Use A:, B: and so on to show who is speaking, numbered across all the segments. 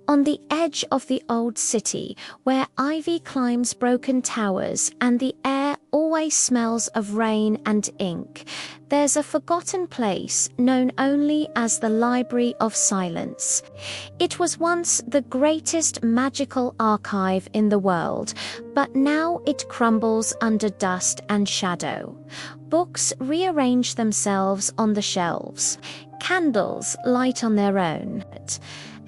A: on the edge of the old city, where ivy climbs broken towers and the air always smells of rain and ink, there's a forgotten place known only as the Library of Silence. It was once the greatest magical archive in the world, but now it crumbles under dust and shadow. Books rearrange themselves on the shelves. Candles light on their own.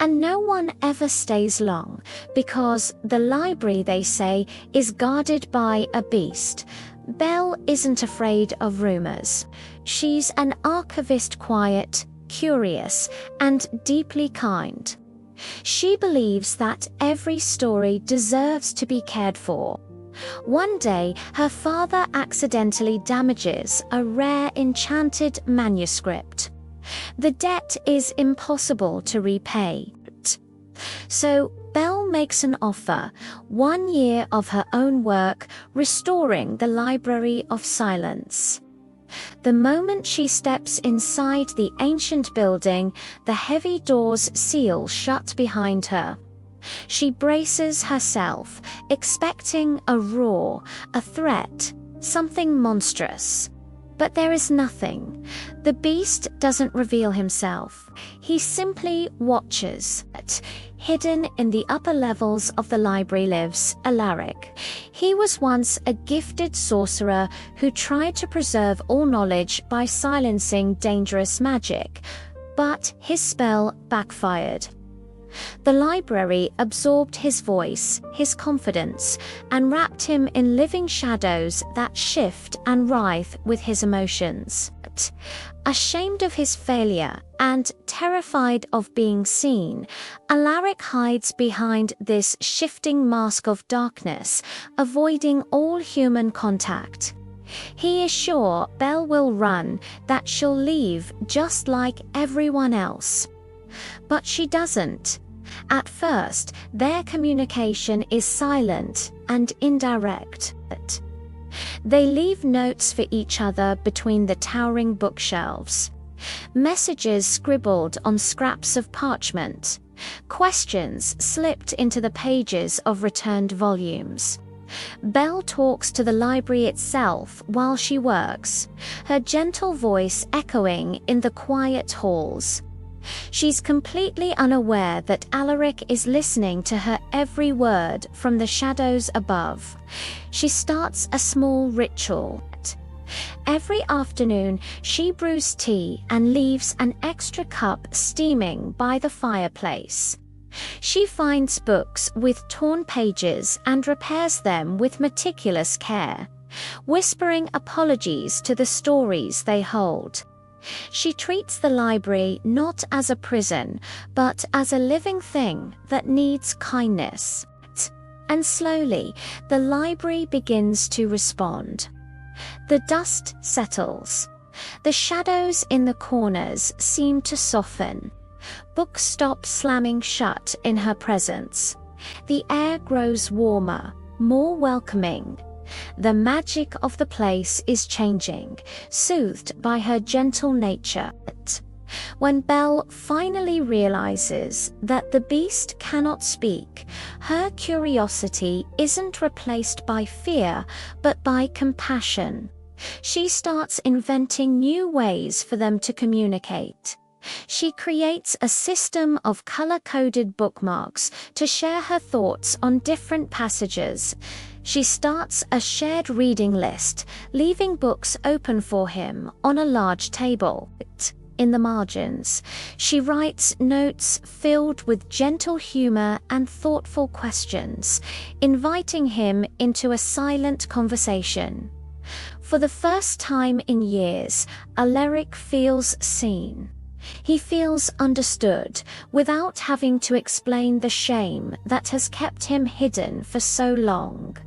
A: And no one ever stays long, because the library, they say, is guarded by a beast. Belle isn't afraid of rumors. She's an archivist, quiet, curious, and deeply kind. She believes that every story deserves to be cared for. One day, her father accidentally damages a rare enchanted manuscript. The debt is impossible to repay. So Belle makes an offer, 1 year of her own work, restoring the Library of Silence. The moment she steps inside the ancient building, the heavy doors seal shut behind her. She braces herself, expecting a roar, a threat, something monstrous. But there is nothing. The beast doesn't reveal himself. He simply watches. Hidden in the upper levels of the library lives Alaric. He was once a gifted sorcerer who tried to preserve all knowledge by silencing dangerous magic, but his spell backfired. The library absorbed his voice, his confidence, and wrapped him in living shadows that shift and writhe with his emotions. Ashamed of his failure and terrified of being seen, Alaric hides behind this shifting mask of darkness, avoiding all human contact. He is sure Belle will run, that she'll leave just like everyone else. But she doesn't. At first, their communication is silent and indirect. They leave notes for each other between the towering bookshelves. Messages scribbled on scraps of parchment. Questions slipped into the pages of returned volumes. Belle talks to the library itself while she works, her gentle voice echoing in the quiet halls. She's completely unaware that Alaric is listening to her every word from the shadows above. She starts a small ritual. Every afternoon, she brews tea and leaves an extra cup steaming by the fireplace. She finds books with torn pages and repairs them with meticulous care, whispering apologies to the stories they hold. She treats the library not as a prison, but as a living thing that needs kindness. And slowly, the library begins to respond. The dust settles. The shadows in the corners seem to soften. Books stop slamming shut in her presence. The air grows warmer, more welcoming. The magic of the place is changing, soothed by her gentle nature. When Belle finally realizes that the beast cannot speak, her curiosity isn't replaced by fear, but by compassion. She starts inventing new ways for them to communicate. She creates a system of color-coded bookmarks to share her thoughts on different passages. She starts a shared reading list, leaving books open for him on a large table. In the margins, she writes notes filled with gentle humor and thoughtful questions, inviting him into a silent conversation. For the first time in years, Alaric feels seen. He feels understood, without having to explain the shame that has kept him hidden for so long.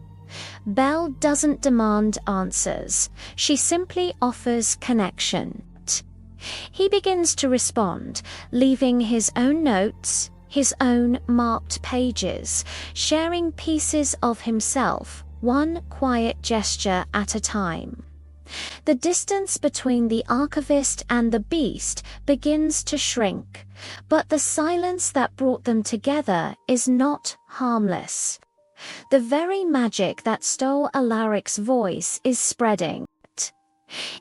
A: Belle doesn't demand answers. She simply offers connection. He begins to respond, leaving his own notes, his own marked pages, sharing pieces of himself, one quiet gesture at a time. The distance between the archivist and the beast begins to shrink, but the silence that brought them together is not harmless. The very magic that stole Alaric's voice is spreading.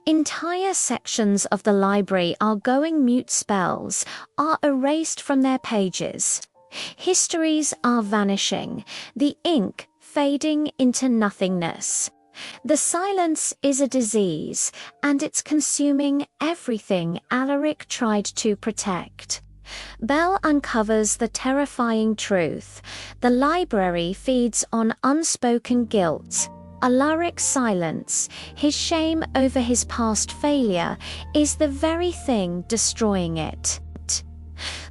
A: Entire sections of the library are going mute, spells are erased from their pages. Histories are vanishing, the ink fading into nothingness. The silence is a disease, and it's consuming everything Alaric tried to protect. Belle uncovers the terrifying truth. The library feeds on unspoken guilt. Alaric's silence, his shame over his past failure, is the very thing destroying it.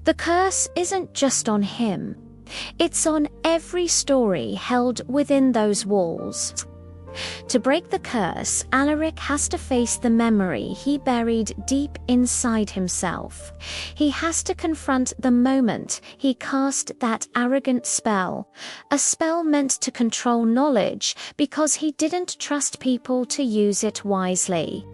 A: The curse isn't just on him. It's on every story held within those walls. To break the curse, Alaric has to face the memory he buried deep inside himself. He has to confront the moment he cast that arrogant spell, a spell meant to control knowledge because he didn't trust people to use it wisely.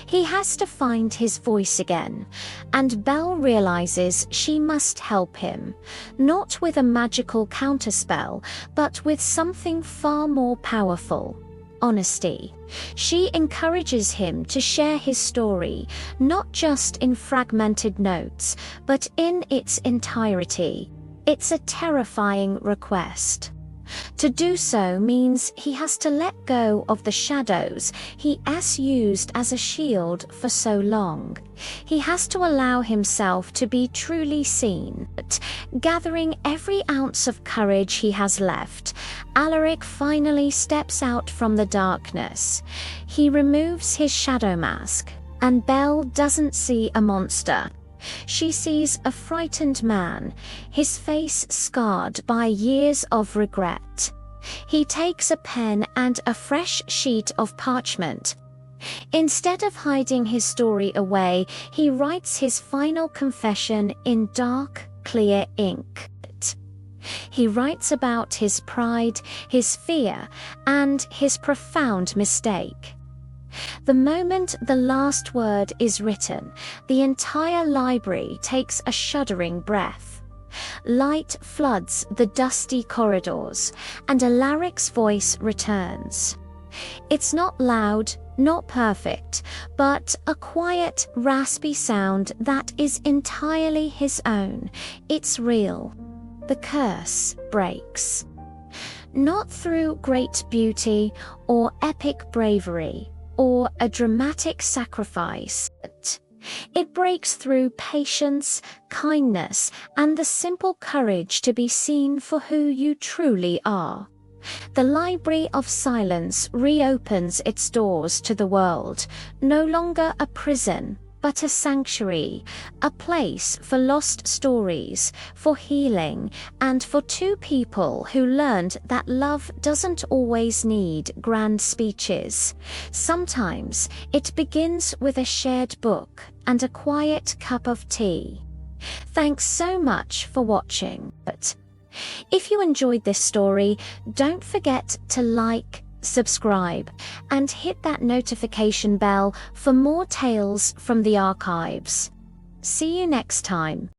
A: He has to find his voice again, and Belle realizes she must help him, not with a magical counterspell, but with something far more powerful: honesty. She encourages him to share his story, not just in fragmented notes, but in its entirety. It's a terrifying request. To do so means he has to let go of the shadows he has used as a shield for so long. He has to allow himself to be truly seen. Gathering every ounce of courage he has left, Alaric finally steps out from the darkness. He removes his shadow mask, and Belle doesn't see a monster. She sees a frightened man, his face scarred by years of regret. He takes a pen and a fresh sheet of parchment. Instead of hiding his story away, he writes his final confession in dark, clear ink. He writes about his pride, his fear, and his profound mistake. The moment the last word is written, the entire library takes a shuddering breath. Light floods the dusty corridors, and Alaric's voice returns. It's not loud, not perfect, but a quiet, raspy sound that is entirely his own. It's real. The curse breaks. Not through great beauty or epic bravery, or a dramatic sacrifice. It breaks through patience, kindness, and the simple courage to be seen for who you truly are. The Library of Silence reopens its doors to the world, no longer a prison, but a sanctuary, a place for lost stories, for healing, and for two people who learned that love doesn't always need grand speeches. Sometimes it begins with a shared book and a quiet cup of tea. Thanks so much for watching. But if you enjoyed this story, don't forget to like, subscribe, and hit that notification bell for more tales from the archives. See you next time.